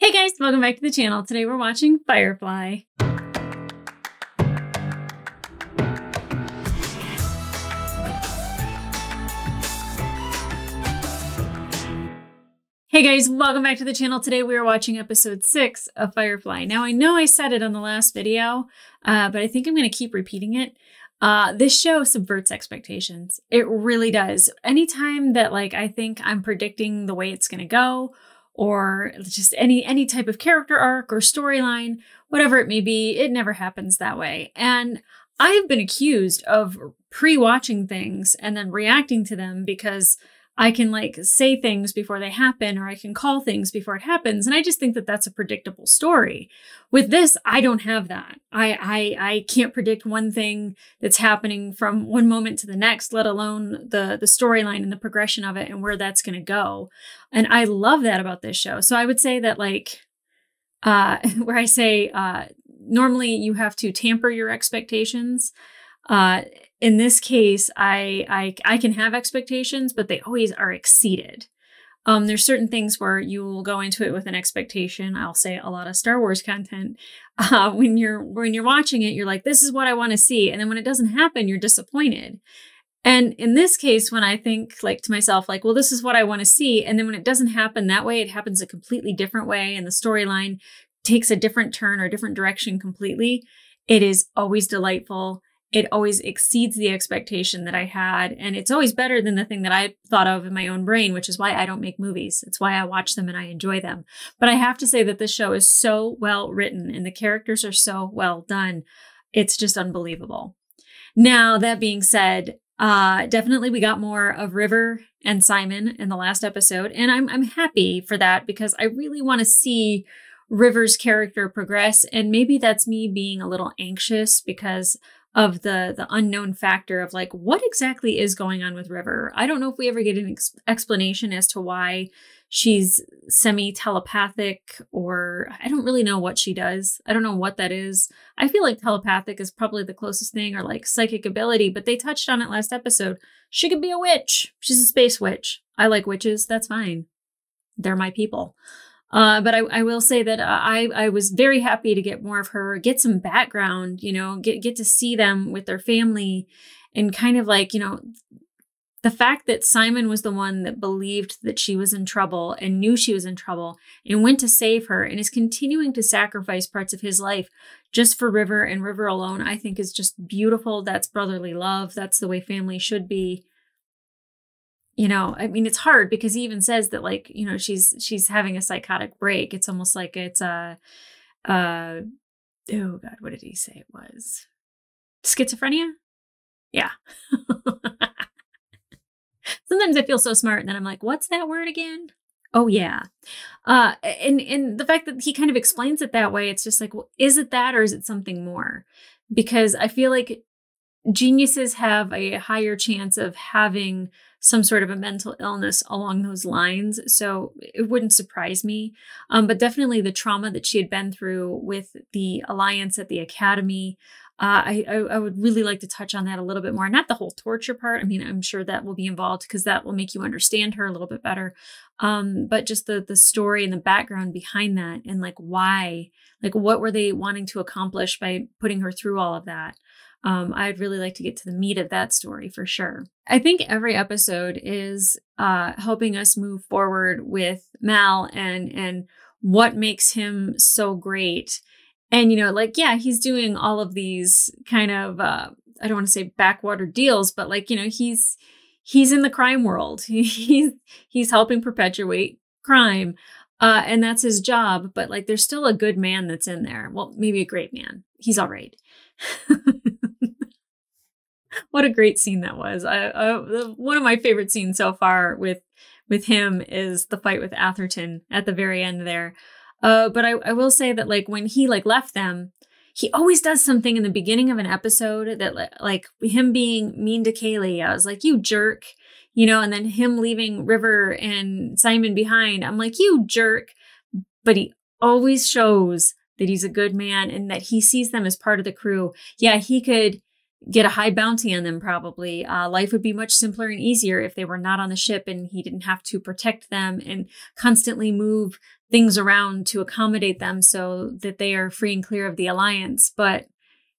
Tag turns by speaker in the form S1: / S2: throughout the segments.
S1: Hey guys, welcome back to the channel. Today we're watching Firefly. Hey guys, welcome back to the channel. Today we are watching episode 6 of Firefly. Now I know I said it on the last video, but I think I'm going to keep repeating it. This show subverts expectations. It really does. Anytime that I think I'm predicting the way it's going to go, or just any type of character arc or storyline, whatever it may be, it never happens that way. And I have been accused of pre-watching things and then reacting to them because I can say things before they happen, or I can call things before it happens. And I just think that that's a predictable story. With this, I don't have that. I can't predict one thing that's happening from one moment to the next, let alone the storyline and the progression of it and where that's going to go. And I love that about this show. So I would say that where I say, normally you have to tamper your expectations. In this case, I can have expectations, but they always are exceeded. There's certain things where you will go into it with an expectation. I'll say a lot of Star Wars content. When you're watching it, you're like, this is what I want to see. And then when it doesn't happen, you're disappointed. And in this case, when I think to myself, well, this is what I want to see. And then when it doesn't happen that way, it happens a completely different way. And the storyline takes a different turn or different direction completely. It is always delightful. It always exceeds the expectation that I had. And it's always better than the thing that I thought of in my own brain, which is why I don't make movies. It's why I watch them and I enjoy them. But I have to say that this show is so well written and the characters are so well done. It's just unbelievable. Now, that being said, definitely we got more of River and Simon in the last episode. And I'm happy for that because I really want to see River's character progress. And maybe that's me being a little anxious because of the unknown factor of what exactly is going on with River. I don't know if we ever get an explanation as to why she's semi-telepathic, or I don't really know what she does. I don't know what that is. I feel like telepathic is probably the closest thing, or psychic ability, but they touched on it last episode. She could be a witch. She's a space witch. I like witches. That's fine. They're my people. But I will say that I was very happy to get more of her, get some background, get to see them with their family, and kind of the fact that Simon was the one that believed that she was in trouble and knew she was in trouble and went to save her and is continuing to sacrifice parts of his life just for River and River alone, I think is just beautiful. That's brotherly love. That's the way family should be. I mean, it's hard because he even says that she's having a psychotic break. It's almost like it's oh God, what did he say it was? Schizophrenia? Yeah. Sometimes I feel so smart and then I'm like, what's that word again? Oh yeah. And the fact that he kind of explains it that way, it's just well, is it that or is it something more? Because I feel like geniuses have a higher chance of having some sort of a mental illness along those lines. So it wouldn't surprise me. But definitely the trauma that she had been through with the alliance at the academy, I would really like to touch on that a little bit more. Not the whole torture part. I mean, I'm sure that will be involved because that will make you understand her a little bit better. But just the story and the background behind that and why, what were they wanting to accomplish by putting her through all of that? I'd really like to get to the meat of that story for sure. I think every episode is helping us move forward with Mal and what makes him so great. And, yeah, he's doing all of these kind of, I don't want to say backwater deals, but he's in the crime world. He's helping perpetuate crime. And that's his job. But there's still a good man that's in there. Well, maybe a great man. He's all right. What a great scene that was. One of my favorite scenes so far with him is the fight with Atherton at the very end there. But I will say that when he left them, he always does something in the beginning of an episode that him being mean to Kaylee. I was like, you jerk, and then him leaving River and Simon behind. I'm like, you jerk. But he always shows that he's a good man and that he sees them as part of the crew. Yeah, he could get a high bounty on them probably. Life would be much simpler and easier if they were not on the ship and he didn't have to protect them and constantly move things around to accommodate them so that they are free and clear of the Alliance. But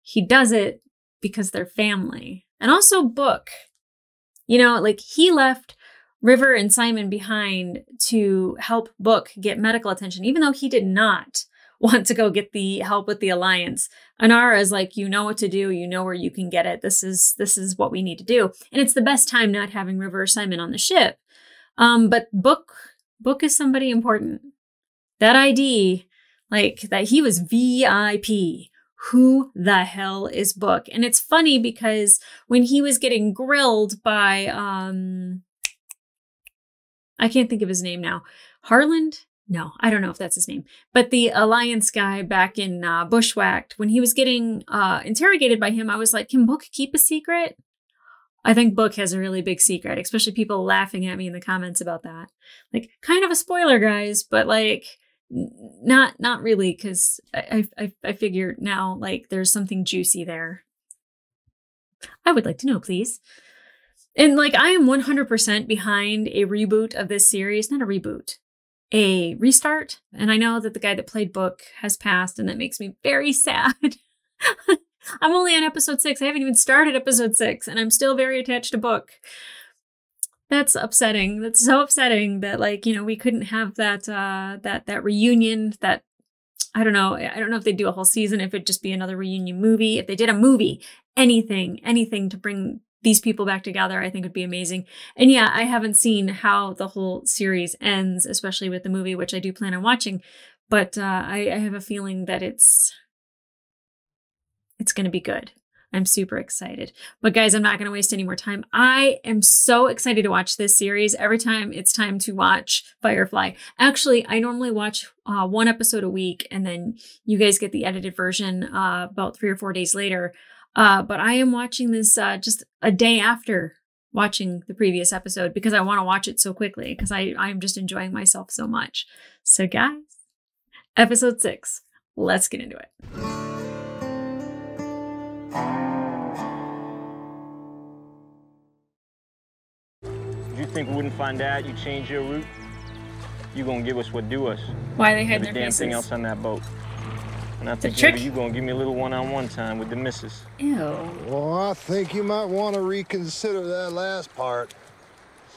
S1: he does it because they're family. And also Book. You know, like he left River and Simon behind to help Book get medical attention, even though he did not want to go get the help with the Alliance. Anara is like, you know what to do. You know where you can get it. This is what we need to do. And it's the best time not having River or Simon on the ship. But Book is somebody important. That ID, like that he was VIP. Who the hell is Book? And it's funny because when he was getting grilled by, I can't think of his name now. Harland? No, I don't know if that's his name. But the Alliance guy back in Bushwhacked, when he was getting interrogated by him, I was like, can Book keep a secret? I think Book has a really big secret, especially people laughing at me in the comments about that. Like, kind of a spoiler, guys, but like, not really, because I figure now, like, there's something juicy there. I would like to know, please. And like, I am 100% behind a reboot of this series. Not a reboot, a restart. And I know that the guy that played Book has passed, and that makes me very sad. I'm only on episode 6. I haven't even started episode 6, and I'm still very attached to Book. That's upsetting. That's so upsetting that, like, you know, we couldn't have that that reunion. That I don't know if they'd do a whole season, if it'd just be another reunion movie. If they did a movie, anything to bring these people back together, I think would be amazing. And yeah, I haven't seen how the whole series ends, especially with the movie, which I do plan on watching. But I have a feeling that it's going to be good. I'm super excited. But guys, I'm not going to waste any more time. I am so excited to watch this series every time it's time to watch Firefly. Actually, I normally watch 1 episode a week, and then you guys get the edited version about 3 or 4 days later. But I am watching this just a day after watching the previous episode because I want to watch it so quickly because I'm just enjoying myself so much. So guys, episode 6, let's get into it.
S2: You think we wouldn't find out? You change your route? You gonna give us what due us?
S1: Why are they hiding their faces?
S2: Every damn thing else on that boat. And I think
S1: trick.
S2: maybe you gonna give me a little one-on-one time with the missus.
S1: Ew.
S3: Well, I think you might want to reconsider that last part.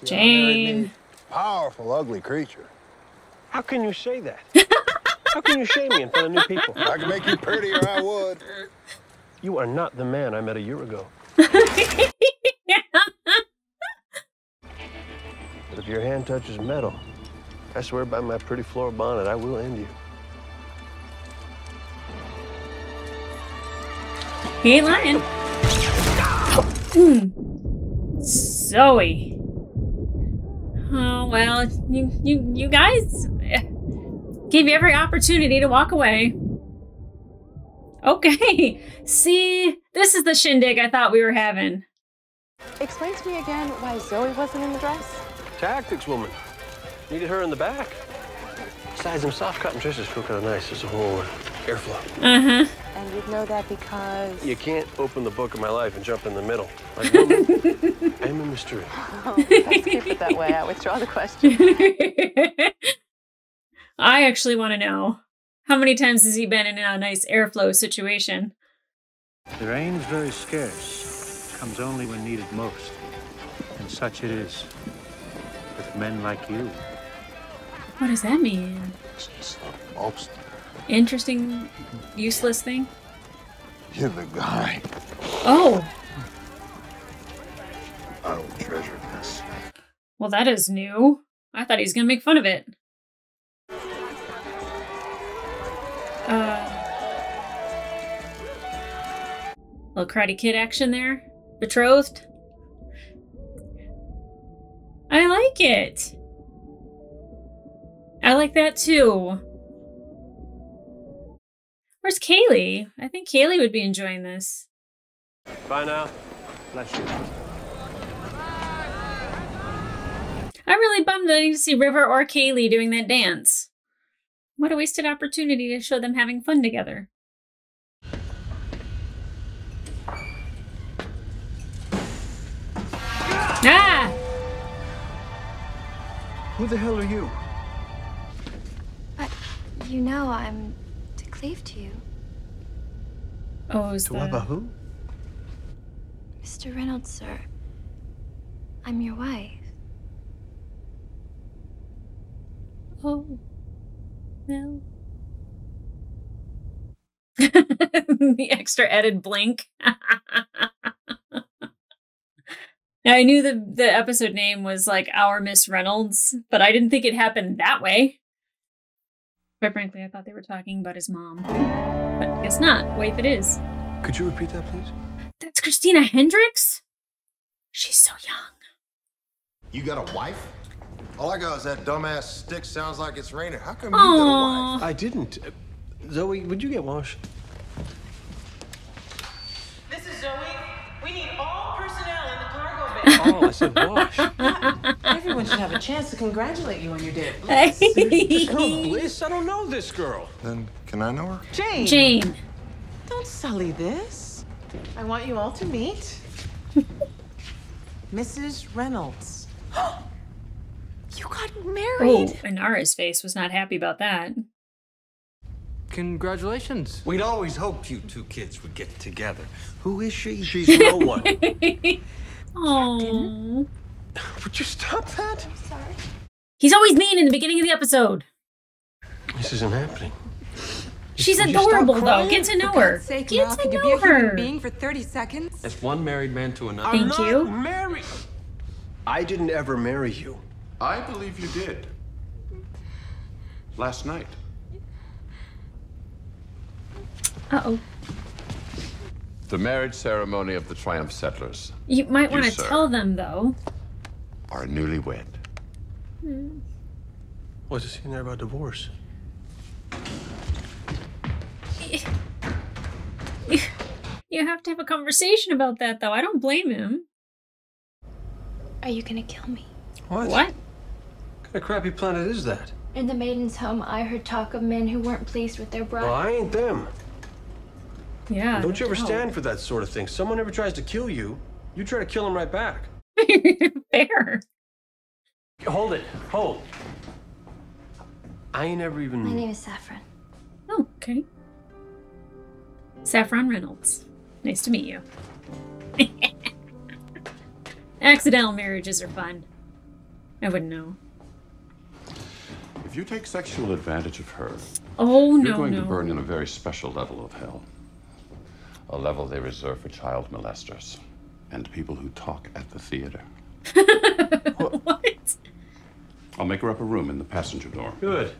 S3: See,
S1: Jane.
S3: Powerful, ugly creature.
S4: How can you say that? How can you shame me in front of new people?
S3: If I could make you prettier, I would.
S4: You are not the man I met a year ago. But if your hand touches metal, I swear by my pretty floor bonnet, I will end you.
S1: He ain't lying. Zoe. Oh, well, you guys gave you every opportunity to walk away. Okay. See, this is the shindig I thought we were having.
S5: Explain to me again why Zoe wasn't in the dress.
S4: Tactics, woman. Needed her in the back. Besides, them soft-cotton dresses feel kind of nice. There's a whole airflow.
S1: Uh-huh.
S5: And you'd know that because...
S4: You can't open the book of my life and jump in the middle. Like, woman, I'm a mystery.
S5: Oh, let's keep it that way. I withdraw the question.
S1: I actually want to know, how many times has he been in a nice airflow situation?
S6: The rain's very scarce. It comes only when needed most. And such it is with men like you.
S1: What does that mean?
S3: Most.
S1: Interesting, useless thing?
S3: You're the guy.
S1: Oh.
S3: I don't treasure this.
S1: Well, that is new. I thought he was going to make fun of it. Little Karate Kid action there. Betrothed. I like it. I like that too. Where's Kaylee? I think Kaylee would be enjoying this.
S4: Bye now. Bless you.
S1: I'm really bummed that I didn't see River or Kaylee doing that dance. What a wasted opportunity to show them having fun together. Ah!
S6: Who the hell are you?
S7: You know I'm to cleave to you.
S1: Oh, is
S4: To what about who?
S7: Mr. Reynolds, sir. I'm your wife.
S1: Oh. No. The extra added blink. Now, I knew the episode name was like Our Miss Reynolds, but I didn't think it happened that way. Quite frankly, I thought they were talking about his mom. But I guess not. Wait, it is.
S4: Could you repeat that, please?
S1: That's Christina Hendricks? She's so young.
S3: You got a wife? All I got is that dumbass stick sounds like it's raining. How come you got a wife?
S4: I didn't. Zoe, would you get washed?
S8: This is Zoe. We need all personnel in the cargo bay.
S4: Oh, I said wash.
S8: Everyone should have a chance to congratulate you on your day.
S4: Girl, Bliss, I don't know this girl.
S3: Then can I know her?
S8: Jane.
S1: Jane.
S8: Don't sully this. I want you all to meet Mrs. Reynolds. You got married.
S1: Oh, Inara's face was not happy about that.
S9: Congratulations.
S10: We'd always hoped you two kids would get together. Who is she?
S4: She's no one.
S1: Oh.
S4: Would you stop that?
S7: I'm sorry.
S1: He's always mean in the beginning of the episode.
S4: This isn't happening.
S1: She's
S4: Would you stop
S1: adorable, though.
S4: crying?
S1: Get to know
S11: For
S1: her.
S11: God's sake,
S1: Get
S11: Mel,
S1: to
S11: could you
S1: know
S11: be a human
S1: her.
S11: being for 30 seconds?
S10: As one married man to another.
S1: Thank
S4: I'm
S1: you.
S4: not married. I didn't ever marry you.
S12: I believe you did. Last night.
S1: Uh-oh.
S12: The marriage ceremony of the Triumph settlers
S1: You might want to
S12: sir.
S1: tell them, though.
S12: are newlywed.
S4: What's it saying there about divorce?
S1: You have to have a conversation about that, though. I don't blame him.
S7: Are you gonna kill me?
S4: What?
S1: What?
S4: What kind of crappy planet is that?
S7: In the maiden's home, I heard talk of men who weren't pleased with their bride.
S4: Well, I ain't them.
S1: Yeah.
S4: Don't you ever
S1: no.
S4: stand for that sort of thing. Someone ever tries to kill you, you try to kill them right back.
S1: Fair.
S4: Hold it. Hold. I ain't ever
S7: My
S4: even...
S7: name is Saffron.
S1: Oh, okay. Saffron Reynolds. Nice to meet you. Accidental marriages are fun. I wouldn't know.
S12: If you take sexual advantage of her,
S1: Oh,
S12: you're
S1: no,
S12: going
S1: no.
S12: to burn in a very special level of hell. A level they reserve for child molesters and people who talk at the theater.
S1: What?
S12: I'll make her up a room in the passenger dorm.
S4: Good.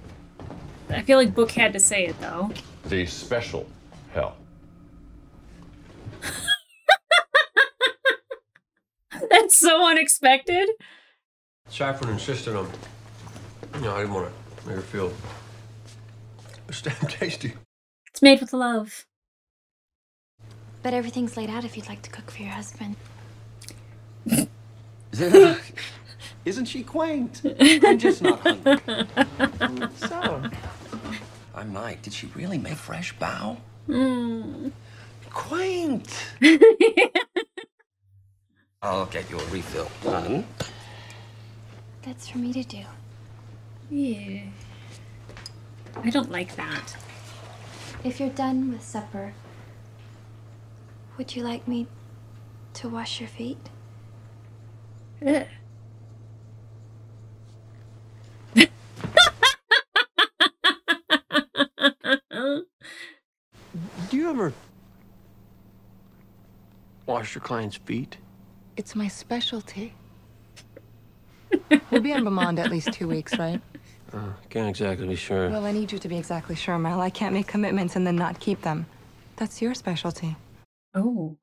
S1: I feel like Book had to say it, though.
S12: The special hell.
S1: That's so unexpected.
S4: Saffron insisted on... No, I didn't want to make her feel... It's damn tasty.
S1: It's made with love.
S7: But everything's laid out if you'd like to cook for your husband.
S10: Isn't she quaint? I'm just not hungry.
S8: So,
S10: I might. Did she really make fresh bao?
S1: Mm.
S10: Quaint. I'll get you a refill.
S7: That's for me to do.
S1: Yeah. I don't like that.
S7: If you're done with supper, would you like me to wash your feet?
S1: Ugh.
S4: Do you ever wash your client's feet?
S11: It's my specialty. We'll be in Beaumont at least 2 weeks, right?
S4: Can't exactly be sure.
S11: Well, I need you to be exactly sure, Mel. I can't make commitments and then not keep them. That's your specialty.
S1: Oh.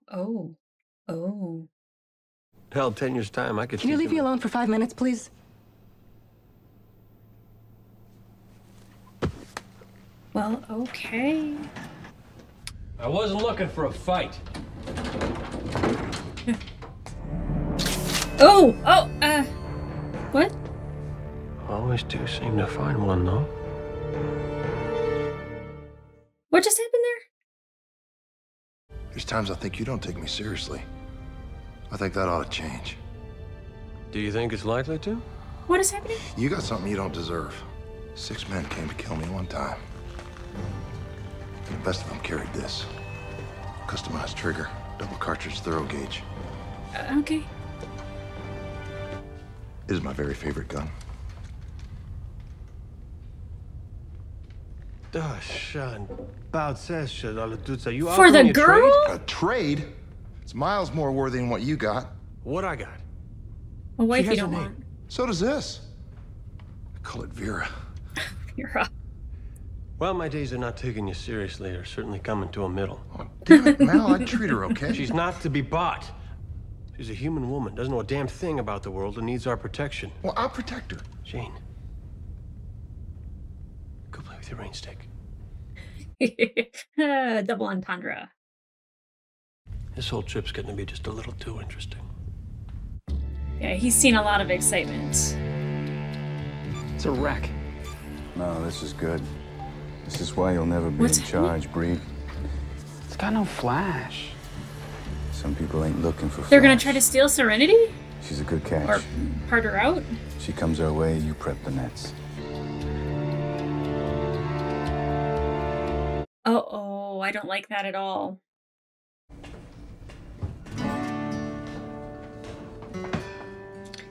S4: Hell, 10 years' time, I could...
S11: Can you leave me alone for 5 minutes, please?
S1: Well, okay.
S4: I wasn't looking for a fight.
S1: What?
S4: Always do seem to find one, though.
S1: What just happened there?
S3: There's times I think you don't take me seriously. I think that ought to change.
S4: Do you think it's likely to?
S1: What is happening?
S3: You got something you don't deserve. 6 men came to kill me one time. The best of them carried this. Customized trigger, double cartridge thorough gauge.
S1: Okay.
S3: It is my very favorite gun.
S4: For
S1: the girl?
S3: A trade? It's miles more worthy than what you got.
S4: What I got?
S1: A wife you don't want.
S3: So does this. I call it Vera.
S1: Vera.
S4: Well, my days of not taking you seriously are certainly coming to a middle.
S3: Oh, damn it, Mal, I'd treat her okay.
S4: She's not to be bought. She's a human woman, doesn't know a damn thing about the world and needs our protection.
S3: Well, I'll protect her.
S4: Jane. Go play with your rain stick.
S1: Double entendre.
S4: This whole trip's getting to be just a little too interesting.
S1: Yeah, he's seen a lot of excitement.
S9: It's a wreck.
S13: No, this is good. This is why you'll never be
S1: What's
S13: in charge, Breed.
S9: It's got no flash.
S13: Some people ain't looking for
S1: They're gonna
S13: flash.
S1: try to steal Serenity?
S13: She's a good catch.
S1: Or part her out?
S13: She comes our way, you prep the nets.
S1: Uh-oh, I don't like that at all.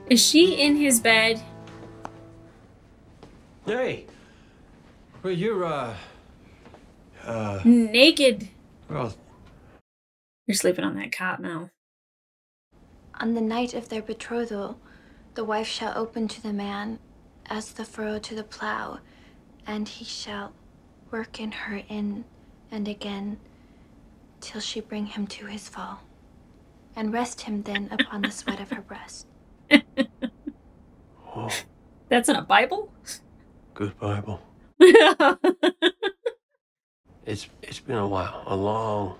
S1: Is she in his bed?
S4: Hey! Well, you're,
S1: naked.
S4: Well,
S1: You're sleeping on that cot now.
S7: On the night of their betrothal, the wife shall open to the man as the furrow to the plow, and he shall work in her in and again till she bring him to his fall, and rest him then upon the sweat of her breast.
S4: oh,
S1: That's in a Bible?
S4: good Bible. It's been a while, a long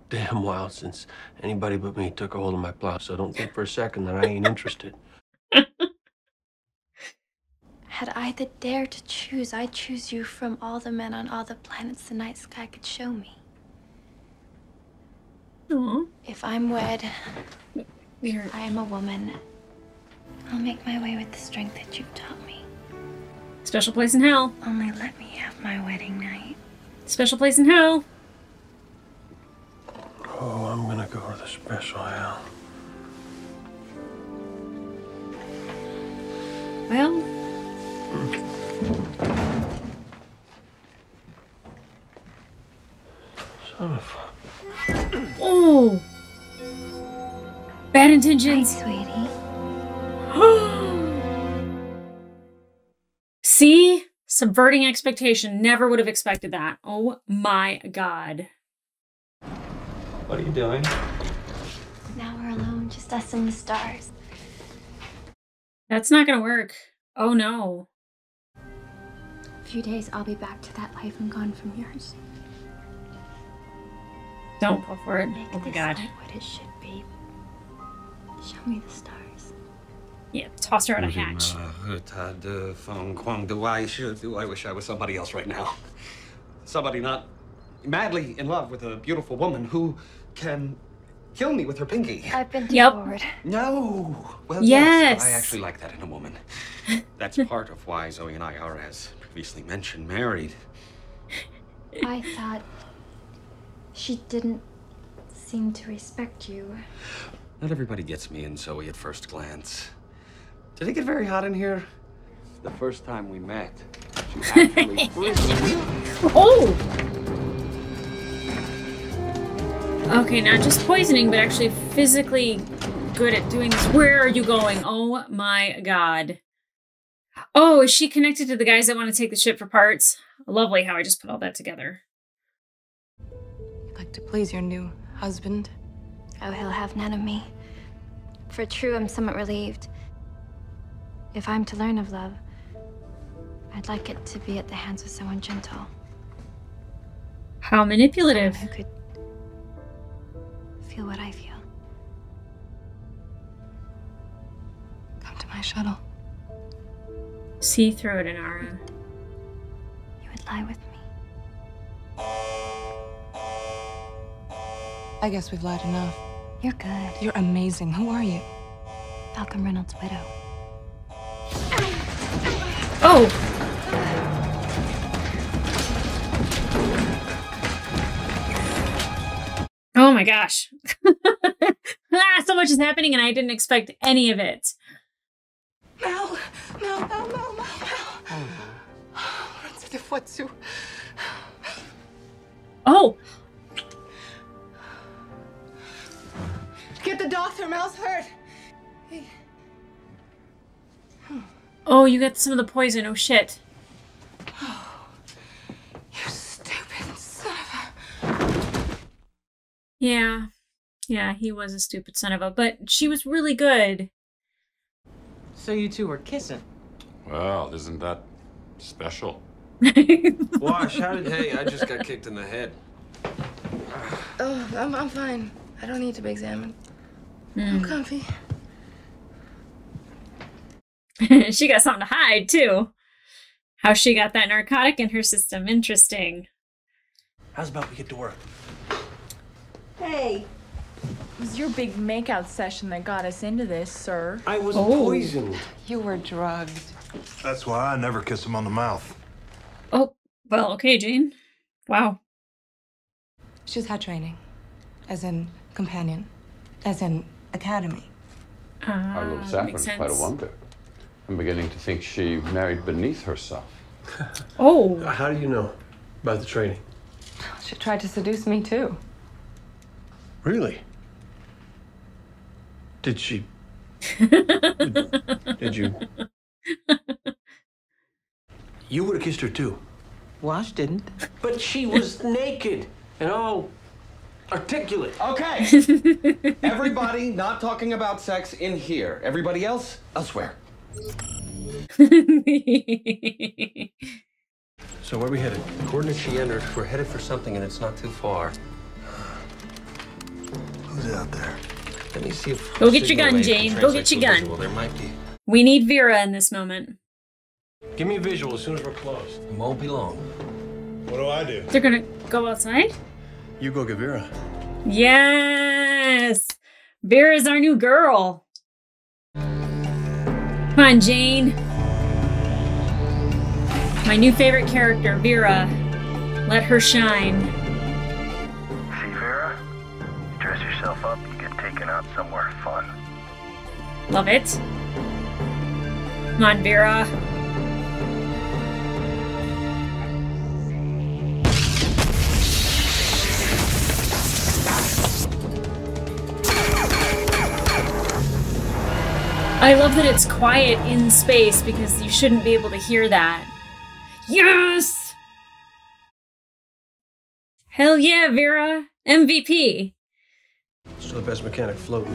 S4: damn while since anybody but me took a hold of my plow, so don't think for a second that I ain't interested.
S7: Had I the dare to choose, I'd choose you from all the men on all the planets the night sky could show me.
S1: Aww.
S7: If I'm wed,
S1: You're...
S7: I am a woman. I'll make my way with the strength that you've taught me.
S1: Special place in hell.
S7: Only let me have my wedding night.
S1: Special place in hell.
S4: Oh, I'm gonna go to the special hell.
S1: Well...
S4: Son of
S1: Oh! Bad intentions.
S7: Hi, sweetie.
S1: See? Subverting expectation. Never would have expected that. Oh my god.
S9: What are you doing?
S7: Now we're alone, just us and the stars.
S1: That's not gonna work. Oh no.
S7: A few days, I'll be back to that life and gone from yours.
S1: Don't go for it.
S7: Make
S1: Oh my
S7: this
S1: god.
S7: light what it should be. Show me the stars.
S1: Yeah, toss her out a hatch.
S10: I wish I was somebody else right now. Somebody not madly in love with a beautiful woman who can kill me with her pinky.
S7: I've been too
S1: Yep.
S7: forward.
S10: No. Well,
S1: Yes.
S10: I actually like that in a woman. That's part of why Zoe and I are, as previously mentioned, married.
S7: I thought she didn't seem to respect you.
S10: Not everybody gets me and Zoe at first glance. Did it get very hot in here? The first time we met, she actually
S1: Oh! Okay, not just poisoning, but actually physically good at doing this. Where are you going? Oh my god. Oh, is she connected to the guys that want to take the ship for parts? Lovely how I just put all that together.
S11: You'd like to please your new husband?
S7: Oh, he'll have none of me. For true, I'm somewhat relieved. If I'm to learn of love, I'd like it to be at the hands of someone gentle.
S1: How manipulative.
S7: Someone who could feel what I feel.
S11: Come to my shuttle.
S1: See through it, Inara.
S7: You would lie with me.
S11: I guess we've lied enough.
S7: You're good.
S11: You're amazing. Who are you?
S7: Malcolm Reynolds' widow.
S1: Oh! Oh my gosh. So much is happening and I didn't expect any of it.
S11: Mel.
S1: Oh.
S11: Get the doctor. Mel's hurt.
S1: Oh, you got some of the poison. Oh shit.
S11: You stupid son of a...
S1: Yeah. Yeah, he was a stupid son of a, but she was really good.
S9: So you two were kissing?
S12: Well, isn't that special?
S4: Wash, how did... Hey, I just got kicked in the head.
S11: Oh, I'm fine. I don't need to be examined. I'm comfy.
S1: She got something to hide, too. How she got that narcotic in her system. Interesting.
S4: How's about we get to work?
S14: Hey. It was your big makeout session that got us into this, sir.
S4: I was poisoned.
S11: You were drugged.
S3: That's why I never kiss him on the mouth.
S1: Oh, well, okay, Jane. Wow.
S11: She's had training. As in companion. As in academy.
S12: Our little Saffron's quite a wonder. I'm beginning to think she married beneath herself.
S1: Oh.
S4: How do you know about the training?
S11: She tried to seduce me, too.
S4: Really? Did she? Did you? You would have kissed her too.
S9: Wash didn't.
S4: But she was naked and all articulate.
S10: Okay. Everybody not talking about sex in here. Everybody else, elsewhere.
S4: So where are we headed? According to Xander, we're headed for something and it's not too far.
S3: Who's out there?
S4: Let me see if...
S1: Go get your gun, Jane. Go get your gun.
S4: There might be.
S1: We need Vera in this moment.
S4: Give me a visual as soon as we're close. It won't be long.
S3: What do I do?
S1: They're gonna go outside?
S3: You go get Vera.
S1: Yes! Vera's our new girl. Come on, Jane. My new favorite character, Vera. Let her shine.
S15: See, Vera? You dress yourself up, you get taken out somewhere fun.
S1: Love it. Come on, Vera. I love that it's quiet in space because you shouldn't be able to hear that. Yes! Hell yeah, Vera. MVP.
S4: Still the best mechanic floating.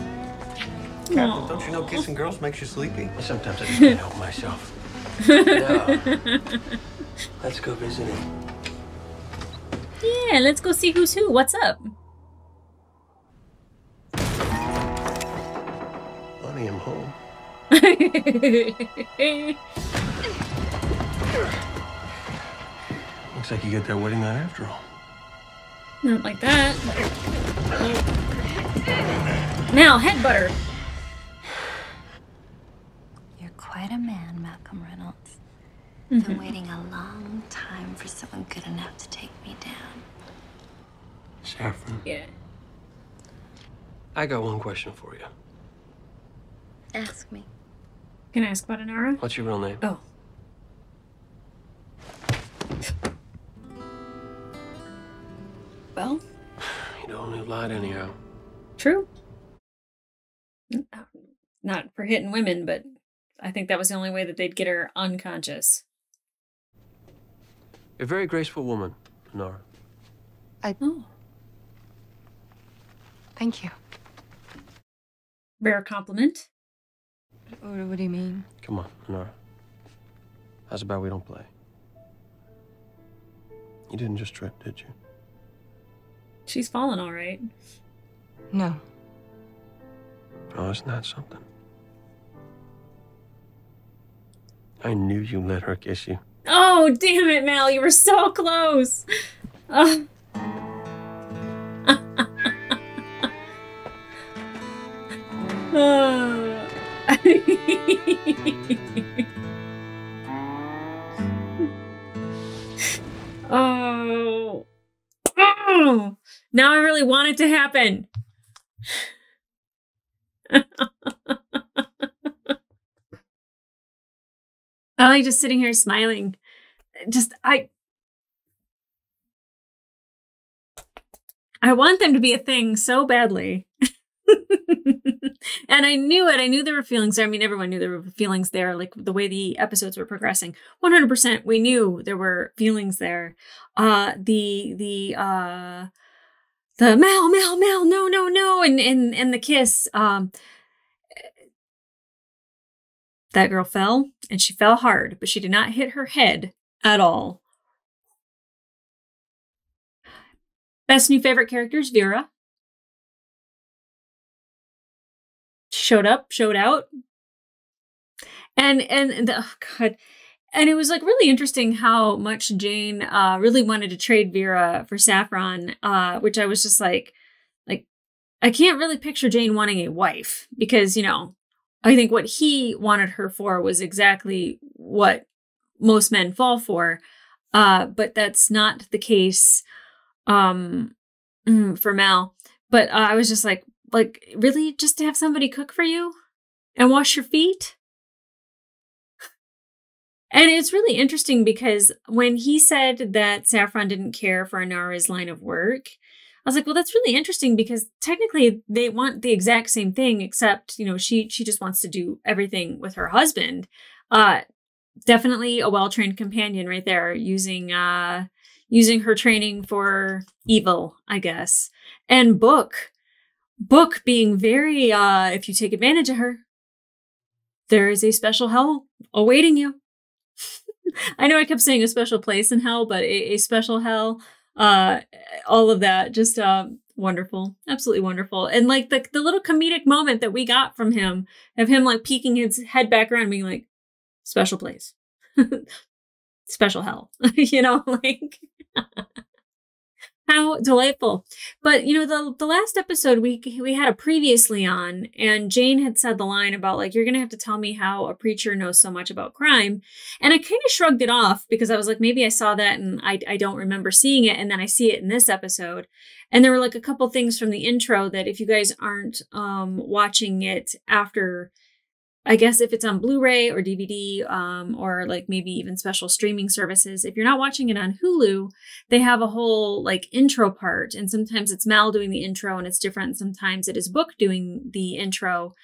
S15: Captain, don't you know kissing girls makes you sleepy?
S4: Sometimes I just can't help myself. Now, let's go visit him.
S1: Yeah, let's go see who's who. What's up?
S4: Honey, I'm home. Looks like you get that wedding night after all.
S1: Not like that. Now, head butter.
S7: You're quite a man, Malcolm Reynolds. Been waiting a long time for someone good enough to take me down.
S4: Saffron.
S1: Yeah.
S4: I got one question for you.
S7: Ask me.
S1: Can I ask about Inara?
S4: What's your real name?
S1: Oh. Well?
S4: You don't only lied anyhow.
S1: True. Not for hitting women, but I think that was the only way that they'd get her unconscious.
S4: You're a very graceful woman, Nora.
S1: Oh.
S11: Thank you.
S1: Rare compliment.
S11: What do you mean?
S4: Come on, Nora. How's about we don't play? You didn't just trip, did you?
S1: She's fallen all right.
S11: No.
S4: Oh, isn't that something? I knew you let her kiss you.
S1: Oh, damn it, Mal. You were so close. Oh. Oh. Oh, now I really want it to happen. I like just sitting here smiling. I want them to be a thing so badly. And I knew it. I knew there were feelings there. I mean, everyone knew there were feelings there, like the way the episodes were progressing. 100%, we knew there were feelings there. The Mel, no, and the kiss. That girl fell, and she fell hard, but she did not hit her head at all. Best new favorite characters, Vera. Showed up, showed out. And oh God. And it was like really interesting how much Jane really wanted to trade Vera for Saffron, which I was just like, I can't really picture Jane wanting a wife because, you know, I think what he wanted her for was exactly what most men fall for. But that's not the case for Mal. But I was just like, really? Just to have somebody cook for you and wash your feet? And it's really interesting because when he said that Saffron didn't care for Inara's line of work, I was like, well, that's really interesting because technically they want the exact same thing, except, you know, she just wants to do everything with her husband. Definitely a well-trained companion right there, using her training for evil, I guess. And Book being very, if you take advantage of her, there is a special hell awaiting you. I know I kept saying a special place in hell, but a special hell, all of that, just wonderful, absolutely wonderful. And like the little comedic moment that we got from him, of him like peeking his head back around, being like, special place, special hell, you know, like how delightful. But you know, the last episode we had a previously on, and Jane had said the line about like, you're gonna have to tell me how a preacher knows so much about crime. And I kind of shrugged it off because I was like, maybe I saw that and I don't remember seeing it, and then I see it in this episode. And there were like a couple things from the intro that if you guys aren't watching it after, I guess if it's on Blu-ray or DVD, or like maybe even special streaming services, if you're not watching it on Hulu, they have a whole like intro part. And sometimes it's Mal doing the intro and it's different. Sometimes it is Book doing the intro.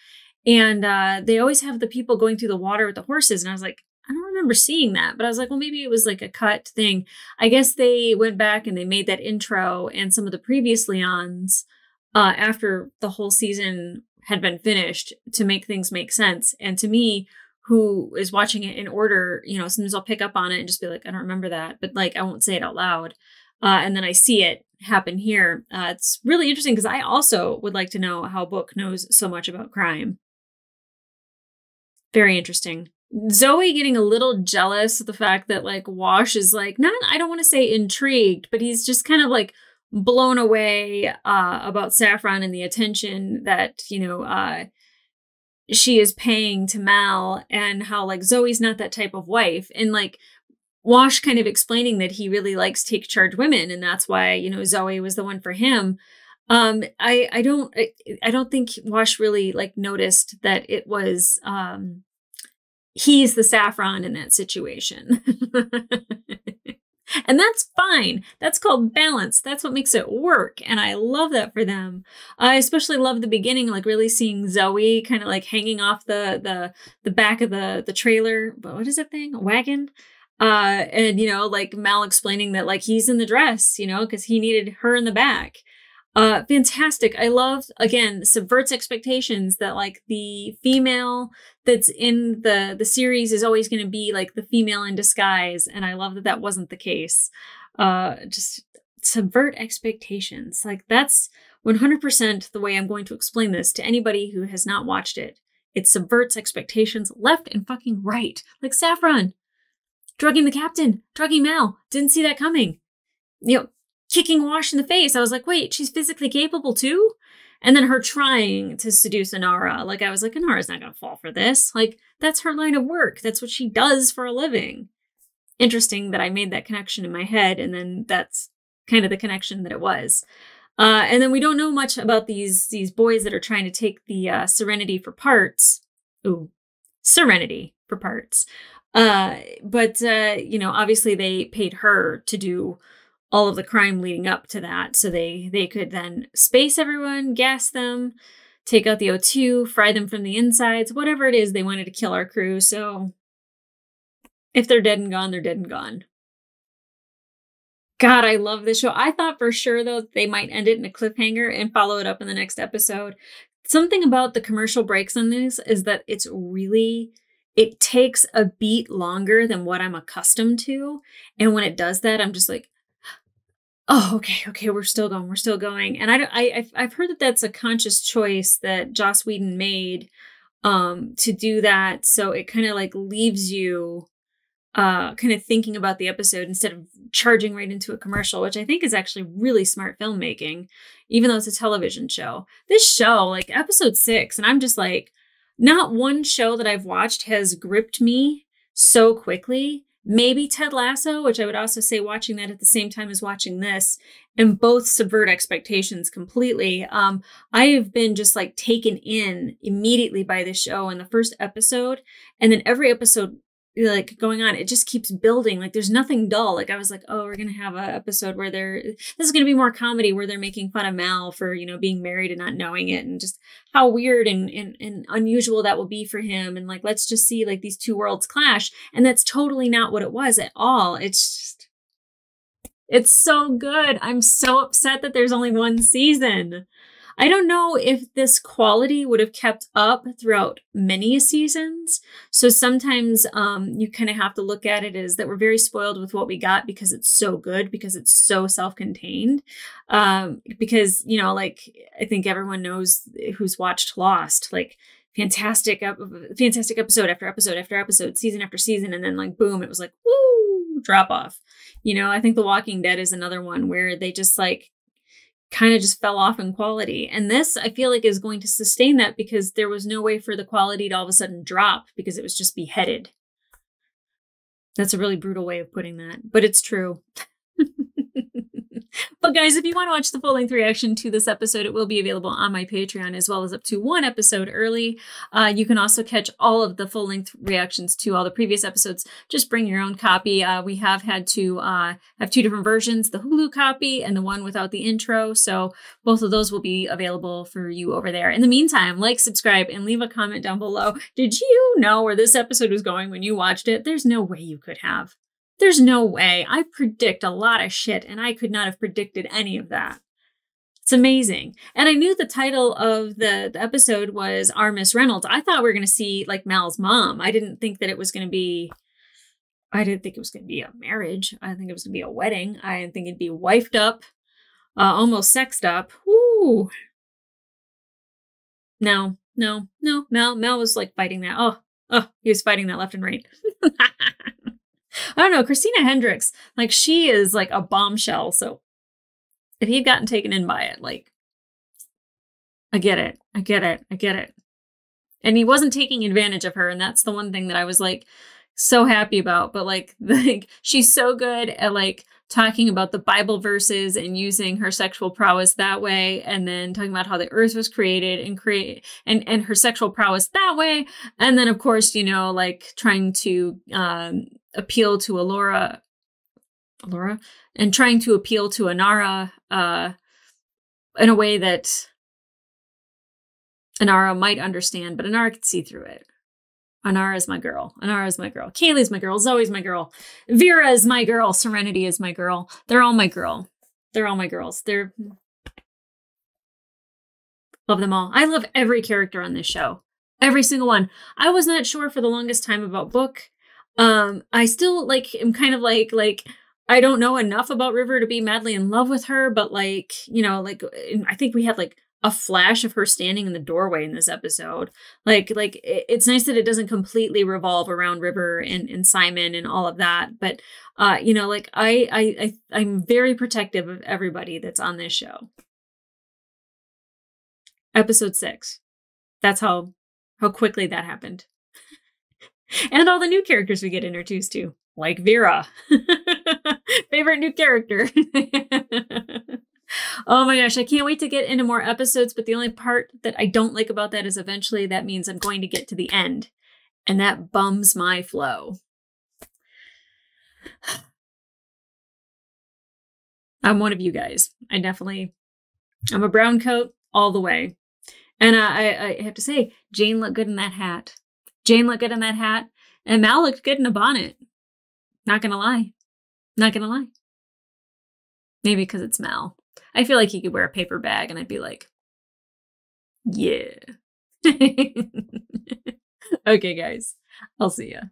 S1: And they always have the people going through the water with the horses. And I was like, I don't remember seeing that. But I was like, well, maybe it was like a cut thing. I guess they went back and they made that intro and some of the previously ons after the whole season had been finished to make things make sense. And to me, who is watching it in order, you know, sometimes I'll pick up on it and just be like, I don't remember that, but like, I won't say it out loud. And then I see it happen here. It's really interesting because I also would like to know how Book knows so much about crime. Very interesting. Zoe getting a little jealous of the fact that like Wash is like, not, I don't want to say intrigued, but he's just kind of like blown away about Saffron and the attention that, you know, she is paying to Mal, and how like Zoe's not that type of wife. And like Wash kind of explaining that he really likes take charge women, and that's why, you know, Zoe was the one for him. I don't think Wash really like noticed that it was he's the Saffron in that situation. And that's fine. That's called balance. That's what makes it work. And I love that for them. I especially love the beginning, like really seeing Zoe kind of like hanging off the back of the trailer. But what is that thing? A wagon? And, you know, like Mal explaining that like he's in the dress, you know, because he needed her in the back. Fantastic. I love, again, subverts expectations that like the female that's in the series is always going to be like the female in disguise. And I love that that wasn't the case. Just subvert expectations. Like that's 100% the way I'm going to explain this to anybody who has not watched it. It subverts expectations left and fucking right. Like Saffron drugging the captain, drugging Mal. Didn't see that coming. You know, kicking Wash in the face. I was like, wait, she's physically capable too? And then her trying to seduce Inara. Like, I was like, Inara's not going to fall for this. Like, that's her line of work. That's what she does for a living. Interesting that I made that connection in my head. And then that's kind of the connection that it was. And then we don't know much about these boys that are trying to take the Serenity for parts. Ooh, Serenity for parts. But you know, obviously they paid her to do all of the crime leading up to that. So they could then space everyone, gas them, take out the O2, fry them from the insides, whatever it is they wanted to kill our crew. So if they're dead and gone, they're dead and gone. God, I love this show. I thought for sure, though, they might end it in a cliffhanger and follow it up in the next episode. Something about the commercial breaks on this is that it takes a beat longer than what I'm accustomed to. And when it does that, I'm just like, oh, okay, we're still going. And I've heard that that's a conscious choice that Joss Whedon made to do that. So it kind of like leaves you kind of thinking about the episode instead of charging right into a commercial, which I think is actually really smart filmmaking, even though it's a television show. This show, like episode 6, and I'm just like, not one show that I've watched has gripped me so quickly. Maybe Ted Lasso, which I would also say watching that at the same time as watching this, and both subvert expectations completely. I have been just like taken in immediately by this show in the first episode, and then every episode like going on, it just keeps building. Like there's nothing dull. Like I was like, oh, we're going to have an episode where this is going to be more comedy, where they're making fun of Mal for, you know, being married and not knowing it, and just how weird and unusual that will be for him. And like, let's just see like these two worlds clash. And that's totally not what it was at all. It's so good. I'm so upset that there's only one season. I don't know if this quality would have kept up throughout many seasons. So sometimes you kind of have to look at it as that we're very spoiled with what we got because it's so good, because it's so self-contained. Because, you know, like I think everyone knows who's watched Lost, like fantastic episode after episode after episode, season after season. And then like, boom, it was like, woo, drop off. You know, I think The Walking Dead is another one where they just like, kind of just fell off in quality. And this, I feel like, is going to sustain that because there was no way for the quality to all of a sudden drop because it was just beheaded. That's a really brutal way of putting that, but it's true. But guys, if you want to watch the full-length reaction to this episode, it will be available on my Patreon, as well as up to one episode early. You can also catch all of the full-length reactions to all the previous episodes. Just bring your own copy. We have had to have two different versions, the Hulu copy and the one without the intro. So both of those will be available for you over there. In the meantime, like, subscribe, and leave a comment down below. Did you know where this episode was going when you watched it? There's no way you could have. There's no way. I predict a lot of shit, and I could not have predicted any of that. It's amazing. And I knew the title of the episode was Our Miss Reynolds. I thought we were going to see, like, Mal's mom. I didn't think that it was going to be... I didn't think it was going to be a marriage. I didn't think it was going to be a wedding. I didn't think it'd be wifed up, almost sexed up. Woo! No. Mel was, like, fighting that. Oh, he was fighting that left and right. I don't know, Christina Hendricks, like, she is like a bombshell. So if he'd gotten taken in by it, like, I get it. And he wasn't taking advantage of her. And that's the one thing that I was like so happy about. But like she's so good at like talking about the Bible verses and using her sexual prowess that way. And then talking about how the earth was created and her sexual prowess that way. And then of course, you know, like trying to, appeal to Alora, and trying to appeal to Inara in a way that Inara might understand, but Inara could see through it. Inara is my girl. Kaylee's my girl. Zoe's my girl. Vera is my girl. Serenity is my girl. They're all my girl. They're all my girls. Love them all. I love every character on this show. Every single one. I was not sure for the longest time about Book. I still like am kind of like I don't know enough about River to be madly in love with her, but like, you know, like I think we had like a flash of her standing in the doorway in this episode. Like it's nice that it doesn't completely revolve around River and Simon and all of that, but you know, like I'm very protective of everybody that's on this show. Episode 6. That's how quickly that happened. And all the new characters we get introduced to, like Vera. Favorite new character. Oh my gosh, I can't wait to get into more episodes, but the only part that I don't like about that is eventually that means I'm going to get to the end, and that bums my flow. I'm one of you guys. I'm a brown coat all the way. And I have to say, Jane looked good in that hat. Jane looked good in that hat, and Mal looked good in a bonnet. Not gonna lie. Not gonna lie. Maybe because it's Mal. I feel like he could wear a paper bag and I'd be like, yeah. Okay, guys. I'll see ya.